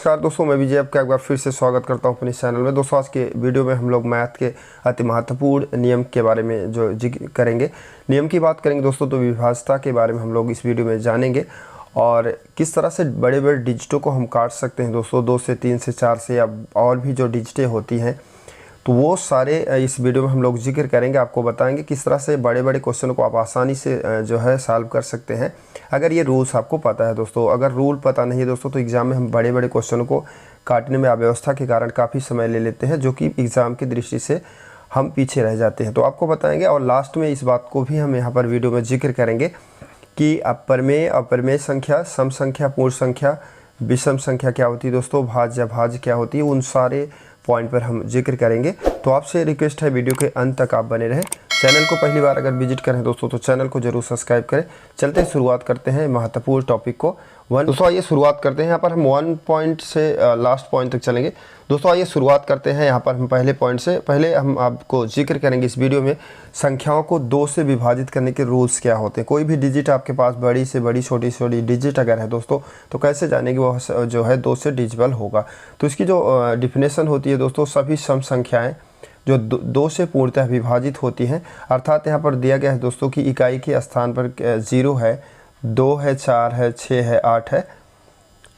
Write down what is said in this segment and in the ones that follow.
नमस्कार दोस्तों, मैं विजय आपका एक बार फिर से स्वागत करता हूं अपने चैनल में। दोस्तों आज के वीडियो में हम लोग मैथ के अति महत्वपूर्ण नियम के बारे में जो जिक्र करेंगे, नियम की बात करेंगे दोस्तों। तो विभाज्यता के बारे में हम लोग इस वीडियो में जानेंगे और किस तरह से बड़े बड़े डिजिटों को हम काट सकते हैं दोस्तों, 2 से 3 से 4 से या और भी जो डिजिटें होती हैं, तो वो सारे इस वीडियो में हम लोग जिक्र करेंगे। आपको बताएंगे किस तरह से बड़े बड़े क्वेश्चन को आप आसानी से जो है सॉल्व कर सकते हैं, अगर ये रूल्स आपको पता है दोस्तों। अगर रूल पता नहीं है दोस्तों तो एग्ज़ाम में हम बड़े बड़े क्वेश्चन को काटने में अव्यवस्था के कारण काफ़ी समय ले लेते हैं, जो कि एग्ज़ाम की दृष्टि से हम पीछे रह जाते हैं। तो आपको बताएंगे और लास्ट में इस बात को भी हम यहाँ पर वीडियो में जिक्र करेंगे कि अपरमेय अपरमेय संख्या, सम संख्या, पूर्ण संख्या, विषम संख्या क्या होती है दोस्तों, भाज्य भाज्य क्या होती है, उन सारे पॉइंट पर हम जिक्र करेंगे। तो आपसे रिक्वेस्ट है वीडियो के अंत तक आप बने रहें। चैनल को पहली बार अगर विजिट करें दोस्तों तो चैनल को जरूर सब्सक्राइब करें। चलते हैं, शुरुआत करते हैं महत्वपूर्ण टॉपिक को। दोस्तों आइए शुरुआत करते हैं। यहाँ पर हम 1 पॉइंट से लास्ट पॉइंट तक चलेंगे। दोस्तों आइए शुरुआत करते हैं। यहाँ पर हम पहले पॉइंट से पहले हम आपको जिक्र करेंगे इस वीडियो में संख्याओं को 2 से विभाजित करने के रूल्स क्या होते हैं। कोई भी डिजिट आपके पास बड़ी से बड़ी छोटी से छोटी डिजिट अगर है दोस्तों, तो कैसे जानेंगे वो जो है 2 से डिविजिबल होगा। तो इसकी जो डिफिनेशन होती है दोस्तों, सभी सम संख्याएँ जो 2 से पूर्णतः विभाजित होती हैं, अर्थात यहाँ पर दिया गया है दोस्तों कि इकाई के स्थान पर 0 है, 2 है, 4 है, 6 है, 8 है,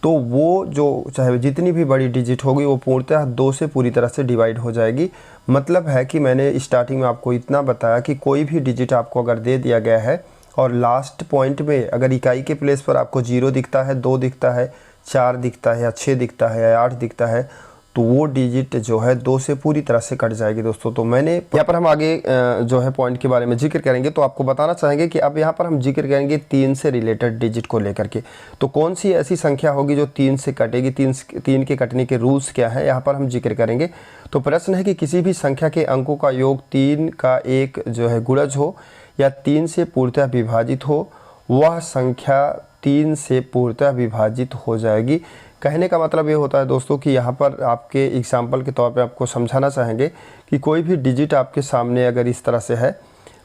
तो वो जो चाहे जितनी भी बड़ी डिजिट होगी वो पूर्णतः 2 से पूरी तरह से डिवाइड हो जाएगी। मतलब है कि मैंने स्टार्टिंग में आपको इतना बताया कि कोई भी डिजिट आपको अगर दे दिया गया है और लास्ट पॉइंट में अगर इकाई के प्लेस पर आपको 0 दिखता है, 2 दिखता है, 4 दिखता है या 6 दिखता है या 8 दिखता है, तो वो डिजिट जो है 2 से पूरी तरह से कट जाएगी दोस्तों। तो मैंने यहाँ पर हम आगे जो है पॉइंट के बारे में जिक्र करेंगे, तो आपको बताना चाहेंगे कि अब यहाँ पर हम जिक्र करेंगे 3 से रिलेटेड डिजिट को लेकर के। तो कौन सी ऐसी संख्या होगी जो 3 से कटेगी, 3 के कटने के रूल्स क्या है यहाँ पर हम जिक्र करेंगे। तो प्रश्न है कि किसी भी संख्या के अंकों का योग 3 का एक जो है गुणज हो या 3 से पूर्णतः विभाजित हो, वह संख्या 3 से पूर्णतः विभाजित हो जाएगी। कहने का मतलब ये होता है दोस्तों कि यहाँ पर आपके एग्जाम्पल के तौर पे आपको समझाना चाहेंगे कि कोई भी डिजिट आपके सामने अगर इस तरह से है,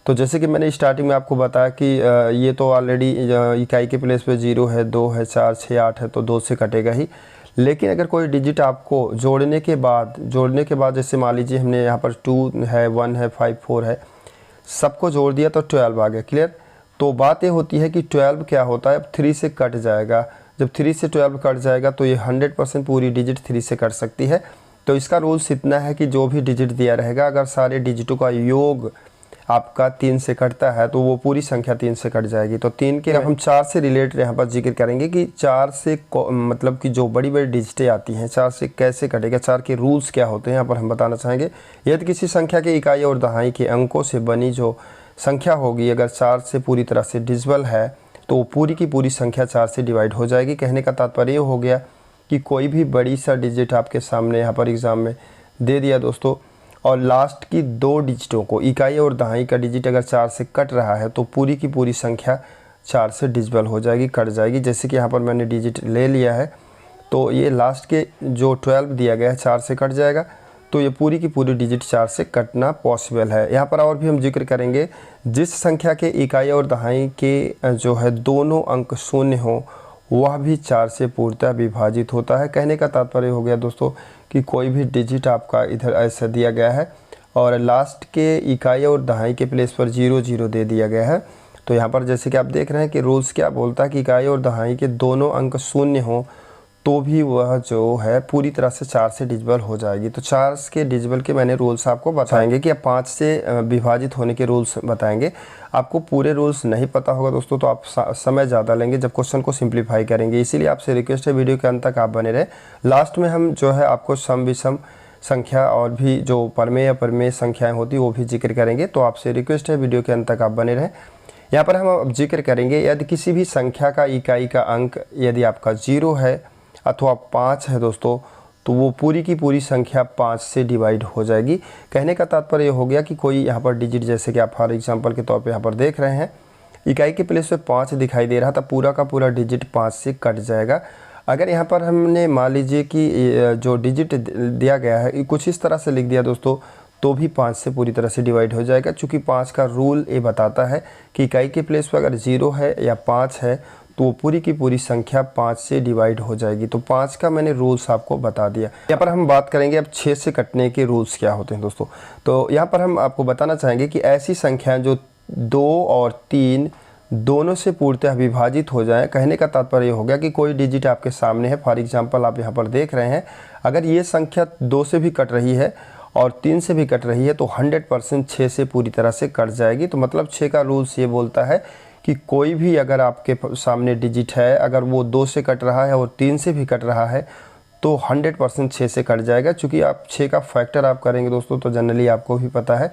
तो जैसे कि मैंने स्टार्टिंग में आपको बताया कि ये तो ऑलरेडी इकाई के प्लेस पे 0 है, 2 है, 4, 6, 8 है, तो 2 से कटेगा ही। लेकिन अगर कोई डिजिट आपको जोड़ने के बाद जैसे मान लीजिए हमने यहाँ पर 2 है, 1 है, 5, 4 है, सबको जोड़ दिया तो 12 आ गया। क्लियर। तो बात ये होती है कि 12 क्या होता है, अब 3 से कट जाएगा। जब 3 से 12 कट जाएगा तो ये 100% पूरी डिजिट 3 से कट सकती है। तो इसका रूल्स इतना है कि जो भी डिजिट दिया रहेगा, अगर सारे डिजिटों का योग आपका 3 से कटता है तो वो पूरी संख्या 3 से कट जाएगी। तो 3 के हम 4 से रिलेटेड यहाँ पर जिक्र करेंगे कि 4 से मतलब कि जो बड़ी बड़ी डिजिटें आती हैं 4 से कैसे कटेगा, 4 के रूल्स क्या होते हैं यहाँ पर हम बताना चाहेंगे। यदि किसी संख्या के इकाई और दहाई के अंकों से बनी जो संख्या होगी अगर 4 से पूरी तरह से डिविजिबल है तो पूरी की पूरी संख्या 4 से डिवाइड हो जाएगी। कहने का तात्पर्य हो गया कि कोई भी बड़ी सा डिजिट आपके सामने यहाँ पर एग्ज़ाम में दे दिया दोस्तों और लास्ट की 2 डिजिटों को, इकाई और दहाई का डिजिट अगर 4 से कट रहा है तो पूरी की पूरी संख्या 4 से डिविजिबल हो जाएगी, कट जाएगी। जैसे कि यहाँ पर मैंने डिजिट ले लिया है, तो ये लास्ट के जो 12 दिया गया है 4 से कट जाएगा, तो ये पूरी की पूरी डिजिट 4 से कटना पॉसिबल है। यहाँ पर और भी हम जिक्र करेंगे, जिस संख्या के इकाई और दहाई के जो है दोनों अंक शून्य हो वह भी 4 से पूर्णतः विभाजित होता है। कहने का तात्पर्य हो गया दोस्तों कि कोई भी डिजिट आपका इधर ऐसा दिया गया है और लास्ट के इकाई और दहाई के प्लेस पर 0 0 दे दिया गया है, तो यहाँ पर जैसे कि आप देख रहे हैं कि रूल्स क्या बोलता है कि इकाई और दहाई के दोनों अंक शून्य हो तो भी वह जो है पूरी तरह से 4 से डिविजिबल हो जाएगी। तो 4 के डिविजिबल के मैंने रूल्स आपको बताएंगे कि अब 5 से विभाजित होने के रूल्स बताएंगे। आपको पूरे रूल्स नहीं पता होगा दोस्तों तो आप समय ज़्यादा लेंगे जब क्वेश्चन को सिंप्लीफाई करेंगे, इसीलिए आपसे रिक्वेस्ट है वीडियो के अंत तक आप बने रहे। लास्ट में हम जो है आपको सम विषम संख्या और भी जो परमेय अपरमेय संख्याएँ होती वो भी जिक्र करेंगे, तो आपसे रिक्वेस्ट है वीडियो के अंत तक आप बने रहें। यहाँ पर हम अब जिक्र करेंगे यदि किसी भी संख्या का इकाई का अंक यदि आपका 0 है अथवा 5 है दोस्तों, तो वो पूरी की पूरी संख्या 5 से डिवाइड हो जाएगी। कहने का तात्पर्य हो गया कि कोई यहाँ पर डिजिट जैसे कि आप फॉर एग्जांपल के तौर पे यहाँ पर देख रहे हैं, इकाई के प्लेस पे 5 दिखाई दे रहा था, पूरा का पूरा डिजिट 5 से कट जाएगा। अगर यहाँ पर हमने मान लीजिए कि जो डिजिट दिया गया है कुछ इस तरह से लिख दिया दोस्तों, तो भी 5 से पूरी तरह से डिवाइड हो जाएगा। चूँकि 5 का रूल ये बताता है कि इकाई के प्लेस पर अगर 0 है या 5 है तो वो पूरी की पूरी संख्या 5 से डिवाइड हो जाएगी। तो 5 का मैंने रूल्स आपको बता दिया। यहाँ पर हम बात करेंगे अब 6 से कटने के रूल्स क्या होते हैं दोस्तों। तो यहाँ पर हम आपको बताना चाहेंगे कि ऐसी संख्याएं जो 2 और 3 दोनों से पूर्णतः विभाजित हो जाएं। कहने का तात्पर्य हो गया कि कोई डिजिट आपके सामने है, फॉर एग्जांपल आप यहाँ पर देख रहे हैं, अगर ये संख्या 2 से भी कट रही है और 3 से भी कट रही है तो 100% 6 से पूरी तरह से कट जाएगी। तो मतलब 6 का रूल्स ये बोलता है कि कोई भी अगर आपके सामने डिजिट है, अगर वो 2 से कट रहा है और 3 से भी कट रहा है तो 100% 6 से कट जाएगा। चूँकि आप 6 का फैक्टर आप करेंगे दोस्तों तो जनरली आपको भी पता है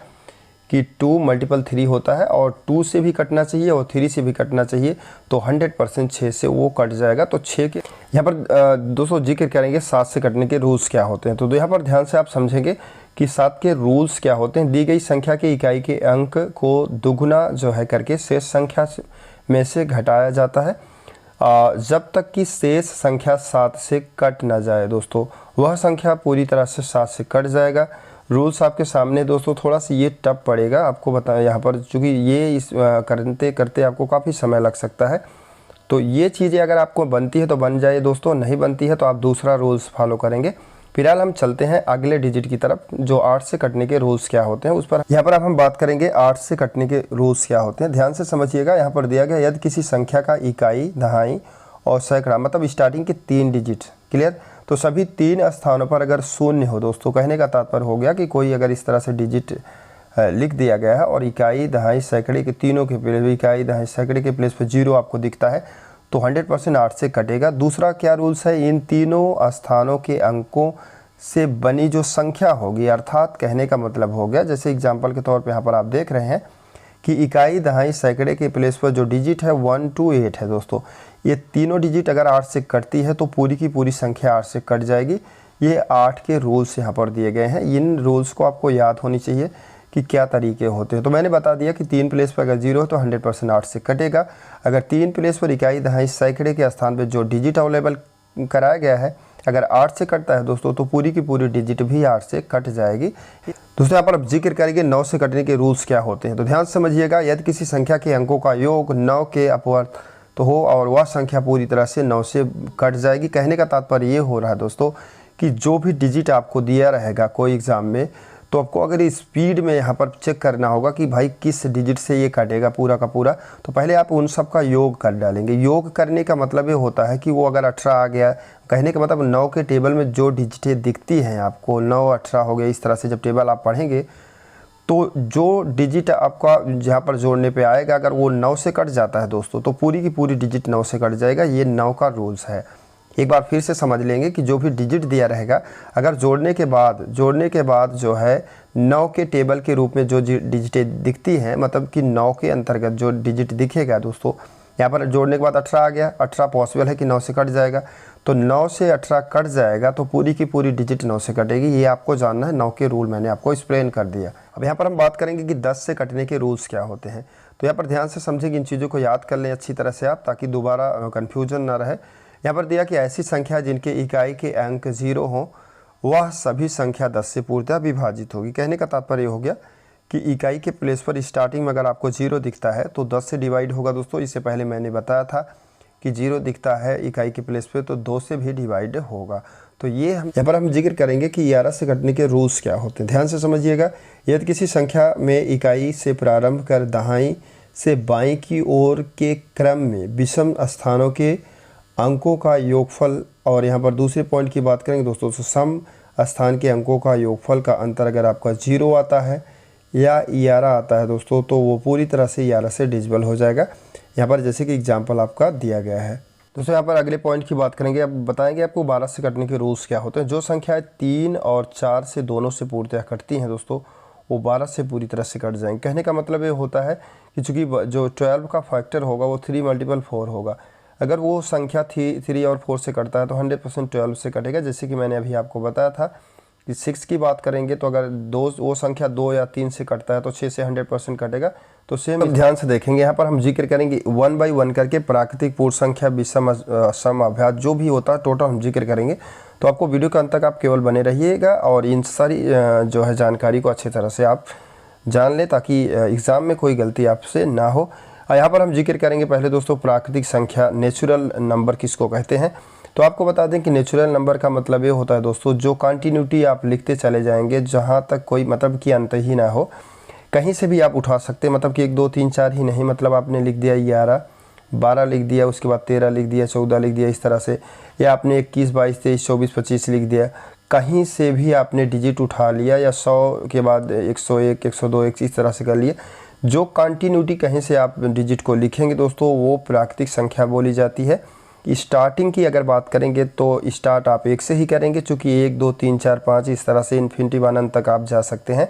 कि 2 मल्टीपल 3 होता है और 2 से भी कटना चाहिए और 3 से भी कटना चाहिए, तो 100% 6 से वो कट जाएगा। तो 6 के यहाँ पर दोस्तों जिक्र करेंगे 7 से कटने के रूल्स क्या होते हैं। तो यहाँ पर ध्यान से आप समझेंगे कि 7 के रूल्स क्या होते हैं। दी गई संख्या के इकाई के अंक को दुगुना जो है करके शेष संख्या में से घटाया जाता है जब तक कि शेष संख्या 7 से कट ना जाए दोस्तों, वह संख्या पूरी तरह से 7 से कट जाएगा। रूल्स आपके सामने दोस्तों, थोड़ा सा ये टफ पड़ेगा आपको बताएं यहाँ पर, चूँकि ये इस करते करते आपको काफ़ी समय लग सकता है। तो ये चीज़ें अगर आपको बनती है तो बन जाए दोस्तों, नहीं बनती है तो आप दूसरा रूल्स फॉलो करेंगे। फिलहाल हम चलते हैं अगले डिजिट की तरफ, जो 8 से कटने के रूल्स क्या होते हैं उस पर। यहाँ पर अब हम बात करेंगे 8 से कटने के रूल्स क्या होते हैं। ध्यान से समझिएगा, यहाँ पर दिया गया यदि किसी संख्या का इकाई, दहाई और सैकड़ा मतलब स्टार्टिंग के 3 डिजिट, क्लियर, तो सभी 3 स्थानों पर अगर शून्य हो दोस्तों, कहने का तात्पर्य हो गया कि कोई अगर इस तरह से डिजिट लिख दिया गया है और इकाई, दहाई, सैकड़े के तीनों के प्लेस, इकाई, दहाई, सैकड़े के प्लेस पर 0 आपको दिखता है तो 100% 8 से कटेगा। दूसरा क्या रूल्स है, इन तीनों स्थानों के अंकों से बनी जो संख्या होगी, अर्थात कहने का मतलब हो गया, जैसे एग्जाम्पल के तौर पे यहाँ पर आप देख रहे हैं कि इकाई, दहाई, सैकड़े के प्लेस पर जो डिजिट है 1 to 8 है दोस्तों, ये तीनों डिजिट अगर 8 से कटती है तो पूरी की पूरी संख्या 8 से कट जाएगी। ये 8 के रूल्स यहाँ पर दिए गए हैं। इन रूल्स को आपको याद होनी चाहिए कि क्या तरीके होते हैं। तो मैंने बता दिया कि 3 प्लेस पर अगर 0 है तो 100% 8 से कटेगा। अगर 3 प्लेस पर इकाई, दहाई, सैकड़े के स्थान पर जो डिजिट अवेलेबल कराया गया है अगर 8 से कटता है दोस्तों तो पूरी की पूरी डिजिट भी 8 से कट जाएगी। दोस्तों यहाँ पर अब जिक्र करेंगे 9 से कटने के रूल्स क्या होते हैं। तो ध्यान से समझिएगा, यदि किसी संख्या के अंकों का योग 9 के अपवर्त तो हो और वह संख्या पूरी तरह से 9 से कट जाएगी। कहने का तात्पर्य ये हो रहा है दोस्तों कि जो भी डिजिट आपको दिया रहेगा कोई एग्ज़ाम में, तो आपको अगर स्पीड में यहाँ पर चेक करना होगा कि भाई किस डिजिट से ये कटेगा पूरा का पूरा, तो पहले आप उन सब का योग कर डालेंगे। योग करने का मतलब ये होता है कि वो अगर 18 आ गया, कहने का मतलब 9 के टेबल में जो डिजिटें दिखती हैं आपको, 9, 18 हो गया, इस तरह से जब टेबल आप पढ़ेंगे तो जो डिजिट आपका जहाँ पर जोड़ने पे आएगा अगर वो 9 से कट जाता है दोस्तों तो पूरी की पूरी डिजिट 9 से कट जाएगा। ये 9 का रूल्स है। एक बार फिर से समझ लेंगे कि जो भी डिजिट दिया रहेगा अगर जोड़ने के बाद जो है 9 के टेबल के रूप में जो डिजिटें दिखती हैं, मतलब कि 9 के अंतर्गत जो डिजिट दिखेगा दोस्तों, यहाँ पर जोड़ने के बाद 18 आ गया, 18 पॉसिबल है कि 9 से कट जाएगा, तो 9 से 18 कट जाएगा तो पूरी की पूरी डिजिट 9 से कटेगी। ये आपको जानना है, 9 के रूल मैंने आपको एक्सप्लेन कर दिया। अब यहाँ पर हम बात करेंगे कि 10 से कटने के रूल्स क्या होते हैं। तो यहाँ पर ध्यान से समझें कि इन चीज़ों को याद कर लें अच्छी तरह से आप, ताकि दोबारा कन्फ्यूजन ना रहे। यहाँ पर दिया कि ऐसी संख्या जिनके इकाई के अंक 0 हों वह सभी संख्या 10 से पूर्णतः विभाजित होगी। कहने का तात्पर्य हो गया कि इकाई के प्लेस पर स्टार्टिंग में अगर आपको 0 दिखता है तो 10 से डिवाइड होगा दोस्तों। इससे पहले मैंने बताया था कि 0 दिखता है इकाई के प्लेस पे तो 2 से भी डिवाइड होगा। तो ये हम यहाँ पर हम जिक्र करेंगे कि 11 से कटने के रूल्स क्या होते हैं। ध्यान से समझिएगा, यदि किसी संख्या में इकाई से प्रारंभ कर दाएं से बाएं की ओर के क्रम में विषम स्थानों के अंकों का योगफल, और यहाँ पर दूसरे पॉइंट की बात करेंगे दोस्तों तो सम स्थान के अंकों का योगफल का अंतर अगर आपका 0 आता है या 11 आता है दोस्तों तो वो पूरी तरह से 11 से डिविजिबल हो जाएगा। यहाँ पर जैसे कि एग्जाम्पल आपका दिया गया है। दोस्तों यहाँ पर अगले पॉइंट की बात करेंगे। अब बताएंगे आपको 12 से कटने के रूल्स क्या होते हैं। जो संख्याएं 3 और 4 से दोनों से पूर्णतः कटती हैं दोस्तों वो 12 से पूरी तरह से कट जाएंगे। कहने का मतलब ये होता है कि चूँकि जो 12 का फैक्टर होगा वो 3 × 4 होगा। अगर वो संख्या 3 और 4 से कटता है तो 100% 12 से कटेगा। जैसे कि मैंने अभी आपको बताया था कि 6 की बात करेंगे तो अगर वो संख्या 2 या 3 से कटता है तो 6 से 100% कटेगा। तो सेम ध्यान से देखेंगे, यहाँ पर हम जिक्र करेंगे 1 बाई 1 करके प्राकृतिक पूर्ण संख्या, विषम, सम, अभ्यास जो भी होता है टोटल हम जिक्र करेंगे। तो आपको वीडियो के अंत तक आप केवल बने रहिएगा और इन सारी जो है जानकारी को अच्छी तरह से आप जान लें ताकि एग्ज़ाम में कोई गलती आपसे ना हो। यहाँ पर हम जिक्र करेंगे पहले दोस्तों प्राकृतिक संख्या, नेचुरल नंबर किसको कहते हैं। तो आपको बता दें कि नेचुरल नंबर का मतलब ये होता है दोस्तों, जो कंटिन्यूटी आप लिखते चले जाएंगे जहाँ तक कोई मतलब कि अंत ही ना हो, कहीं से भी आप उठा सकते हैं। मतलब कि 1 2 3 4 ही नहीं, मतलब आपने लिख दिया 11 12 लिख दिया, उसके बाद 13 लिख दिया, 14 लिख दिया, इस तरह से, या आपने 21 22 23 24 25 लिख दिया, कहीं से भी आपने डिजिट उठा लिया, या 100 के बाद 101 102 इस तरह से कर लिए। जो कंटिन्यूटी कहीं से आप डिजिट को लिखेंगे दोस्तों, वो प्राकृतिक संख्या बोली जाती है। स्टार्टिंग की अगर बात करेंगे तो स्टार्ट आप 1 से ही करेंगे, चूँकि 1 2 3 4 5 इस तरह से इन्फिनिटी 1 तक आप जा सकते हैं,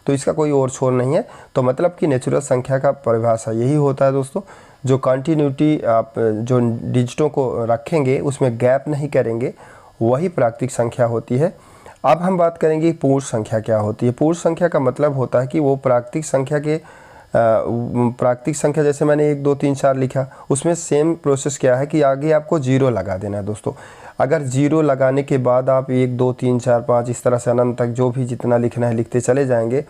तो इसका कोई और छोर नहीं है। तो मतलब कि नेचुरल संख्या का परिभाषा यही होता है दोस्तों, जो कंटिन्यूटी आप जो डिजिटों को रखेंगे उसमें गैप नहीं करेंगे, वही प्राकृतिक संख्या होती है। अब हम बात करेंगे पूर्ण संख्या क्या होती है। पूर्ण संख्या का मतलब होता है कि वो प्राकृतिक संख्या के प्राकृतिक संख्या, जैसे मैंने 1 2 3 4 लिखा, उसमें सेम प्रोसेस क्या है कि आगे आपको 0 लगा देना है दोस्तों। अगर 0 लगाने के बाद आप 1 2 3 4 5 इस तरह से अनंत तक जो भी जितना लिखना है लिखते चले जाएंगे,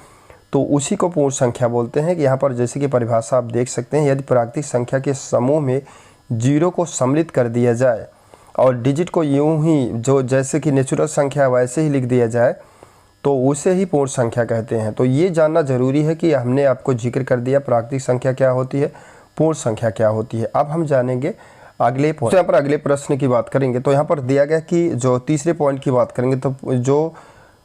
तो उसी को पूर्ण संख्या बोलते हैं। कि यहाँ पर जैसे कि परिभाषा आप देख सकते हैं, यदि प्राकृतिक संख्या के समूह में 0 को सम्मिलित कर दिया जाए और डिजिट को यूं ही जो जैसे कि नेचुरल संख्या वैसे ही लिख दिया जाए, तो उसे ही पूर्ण संख्या कहते हैं। तो ये जानना ज़रूरी है कि हमने आपको जिक्र कर दिया प्राकृतिक संख्या क्या होती है, पूर्ण संख्या क्या होती है। अब हम जानेंगे अगले पॉइंट। यहाँ पर अगले प्रश्न की बात करेंगे, तो यहाँ पर दिया गया कि जो तीसरे पॉइंट की बात करेंगे, तो जो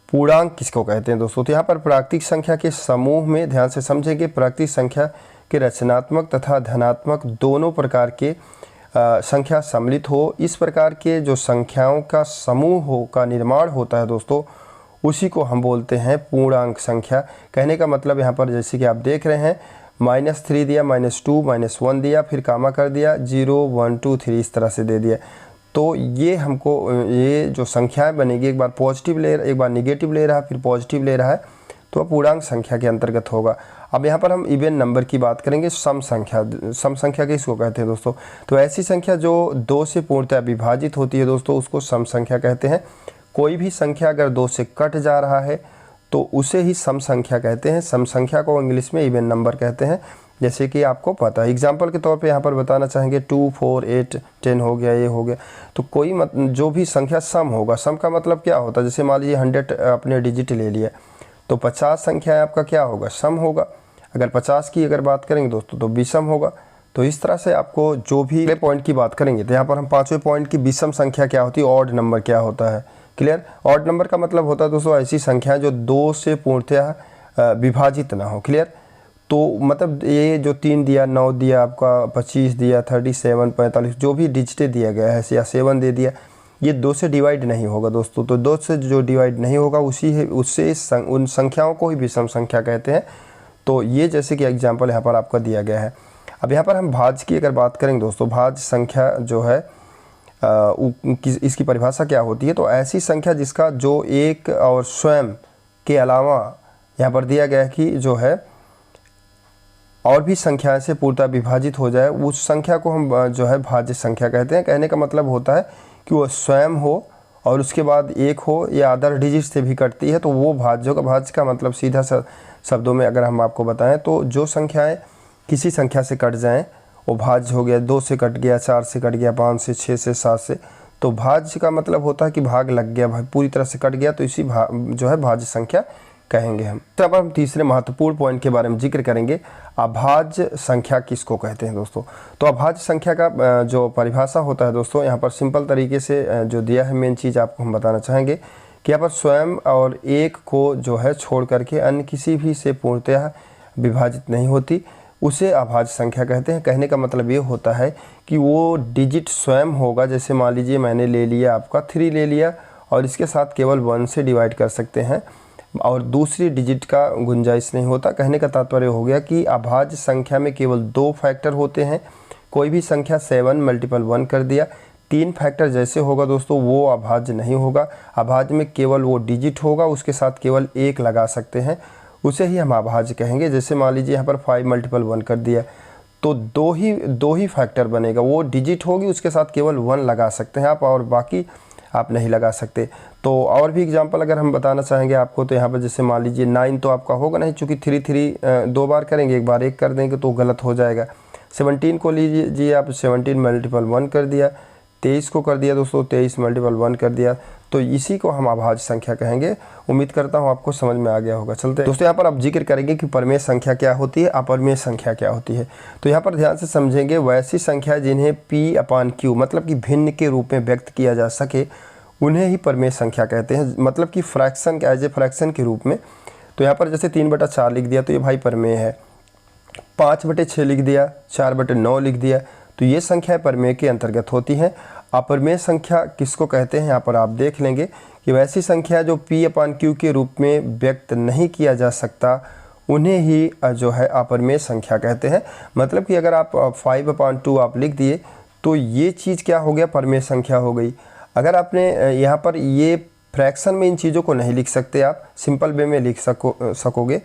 पूर्णांक किसको कहते हैं दोस्तों। तो यहाँ पर प्राकृतिक संख्या के समूह में ध्यान से समझेंगे, प्राकृतिक संख्या के रचनात्मक तथा धनात्मक दोनों प्रकार के संख्या सम्मिलित हो, इस प्रकार के जो संख्याओं का समूह हो का निर्माण होता है दोस्तों, उसी को हम बोलते हैं पूर्णांक संख्या। कहने का मतलब यहाँ पर जैसे कि आप देख रहे हैं, -3 दिया, -2 -1 दिया, फिर कामा कर दिया, 0 1 2 3 इस तरह से दे दिया। तो ये हमको ये जो संख्याएं बनेगी, एक बार पॉजिटिव ले, एक बार निगेटिव ले रहा है, फिर पॉजिटिव ले रहा है, तो पूर्णांक संख्या के अंतर्गत होगा। अब यहाँ पर हम इवन नंबर की बात करेंगे, सम संख्या। सम संख्या किसको कहते हैं दोस्तों। तो ऐसी संख्या जो 2 से पूर्णतः विभाजित होती है दोस्तों, उसको सम संख्या कहते हैं। कोई भी संख्या अगर 2 से कट जा रहा है तो उसे ही सम संख्या कहते हैं। सम संख्या को इंग्लिश में इवन नंबर कहते हैं, जैसे कि आपको पता है। एग्जाम्पल के तौर पे यहाँ पर बताना चाहेंगे 2 4 8 10 हो गया, ये हो गया। तो कोई जो भी संख्या सम होगा, सम का मतलब क्या होता है, जैसे मान लीजिए 100 आपने डिजिट ले लिया, तो 50 संख्या आपका क्या होगा, सम होगा। अगर 50 की अगर बात करेंगे दोस्तों तो विषम होगा। तो इस तरह से आपको जो भी अगले पॉइंट की बात करेंगे, तो यहाँ पर हम 5वें पॉइंट की विषम संख्या क्या होती है, ऑड नंबर क्या होता है। क्लियर। ऑड नंबर का मतलब होता है दोस्तों ऐसी संख्या जो 2 से पूर्णतः विभाजित ना हो। क्लियर। तो मतलब ये जो 3 दिया, 9 दिया, आपका 25 दिया, 37 45 जो भी डिजिटें दिया गया है, या 7 दे दिया, ये 2 से डिवाइड नहीं होगा दोस्तों। तो 2 से जो डिवाइड नहीं होगा उससे उन संख्याओं को ही विषम संख्या कहते हैं। तो ये जैसे कि एग्जाम्पल यहाँ पर आपका दिया गया है। अब यहाँ पर हम भाज्य की अगर बात करेंगे दोस्तों, भाज्य संख्या जो है इसकी परिभाषा क्या होती है। तो ऐसी संख्या जिसका जो एक और स्वयं के अलावा यहाँ पर दिया गया है कि जो है और भी संख्याएं से पूर्णतः विभाजित हो जाए, उस संख्या को हम जो है भाज्य संख्या कहते हैं। कहने का मतलब होता है कि वो स्वयं हो और उसके बाद 1 हो या अदर डिजिट से भी कटती है, तो वो भाज्य होगा। भाज्य का मतलब सीधा शब्दों में अगर हम आपको बताएं तो जो संख्याएं किसी संख्या से कट जाएं वो भाज्य हो गया। 2 से कट गया, 4 से कट गया, 5 से, 6 से, 7 से, तो भाज्य का मतलब होता है कि भाग लग गया, भाई पूरी तरह से कट गया, तो इसी जो है भाज्य संख्या कहेंगे हम। तो अब हम तीसरे महत्वपूर्ण पॉइंट के बारे में जिक्र करेंगे, अभाज्य संख्या किसको कहते हैं दोस्तों। तो अभाज्य संख्या का जो परिभाषा होता है दोस्तों, यहाँ पर सिंपल तरीके से जो दिया है, मेन चीज़ आपको हम बताना चाहेंगे कि यहाँ पर स्वयं और एक को जो है छोड़ करके अन्य किसी भी से पूर्णतः विभाजित नहीं होती, उसे अभाज्य संख्या कहते हैं। कहने का मतलब ये होता है कि वो डिजिट स्वयं होगा। जैसे मान लीजिए मैंने ले लिया आपका 3 ले लिया और इसके साथ केवल 1 से डिवाइड कर सकते हैं और दूसरी डिजिट का गुंजाइश नहीं होता। कहने का तात्पर्य हो गया कि अभाज्य संख्या में केवल 2 फैक्टर होते हैं। कोई भी संख्या 7 मल्टीपल 1 कर दिया, 3 फैक्टर जैसे होगा दोस्तों वो अभाज्य नहीं होगा। अभाज्य में केवल वो डिजिट होगा, उसके साथ केवल 1 लगा सकते हैं, उसे ही हम अभाज्य कहेंगे। जैसे मान लीजिए यहाँ पर 5 मल्टीपल 1 कर दिया, तो दो ही फैक्टर बनेगा, वो डिजिट होगी, उसके साथ केवल 1 लगा सकते हैं आप और बाकी आप नहीं लगा सकते। तो और भी एग्जांपल अगर हम बताना चाहेंगे आपको, तो यहाँ पर जैसे मान लीजिए 9 तो आपका होगा नहीं, चूँकि 3 3 2 बार करेंगे, एक बार 1 कर देंगे तो गलत हो जाएगा। 17 को लीजिए आप, 17 मल्टीपल 1 कर दिया, 23 को कर दिया दोस्तों, 23 मल्टीपल 1 कर दिया, तो इसी को हम अभाज्य संख्या कहेंगे। उम्मीद करता हूँ आपको समझ में आ गया होगा। चलते हैं दोस्तों, यहाँ पर आप जिक्र करेंगे कि परिमेय संख्या क्या होती है, अपरिमेय संख्या क्या होती है। तो यहाँ पर ध्यान से समझेंगे, वैसी संख्या जिन्हें P/Q मतलब कि भिन्न के रूप में व्यक्त किया जा सके उन्हें ही परिमेय संख्या कहते हैं, मतलब कि फ्रैक्शन एज ए फ्रैक्शन के रूप में। तो यहाँ पर जैसे 3/4 लिख दिया तो ये भाई परिमेय है, 5/6 लिख दिया, 4/9 लिख दिया, तो ये संख्याएं परिमेय के अंतर्गत होती हैं। अपरिमेय संख्या किसको कहते हैं, यहाँ पर आप देख लेंगे कि वैसी संख्या जो P/Q के रूप में व्यक्त नहीं किया जा सकता उन्हें ही जो है अपरिमेय संख्या कहते हैं। मतलब कि अगर आप 5/2 आप लिख दिए तो ये चीज़ क्या हो गया, परिमेय संख्या हो गई। अगर आपने यहाँ पर ये फ्रैक्शन में इन चीज़ों को नहीं लिख सकते, आप सिंपल वे में लिख सकोगे,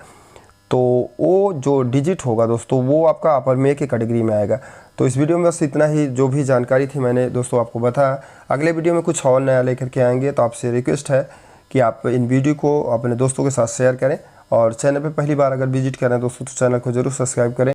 तो वो जो डिजिट होगा दोस्तों वो आपका अपरिमेय की कैटेगरी में आएगा। तो इस वीडियो में बस इतना ही, जो भी जानकारी थी मैंने दोस्तों आपको बताया। अगले वीडियो में कुछ और नया लेकर के आएंगे, तो आपसे रिक्वेस्ट है कि आप इन वीडियो को अपने दोस्तों के साथ शेयर करें, और चैनल पे पहली बार अगर विजिट करें दोस्तों तो चैनल को ज़रूर सब्सक्राइब करें।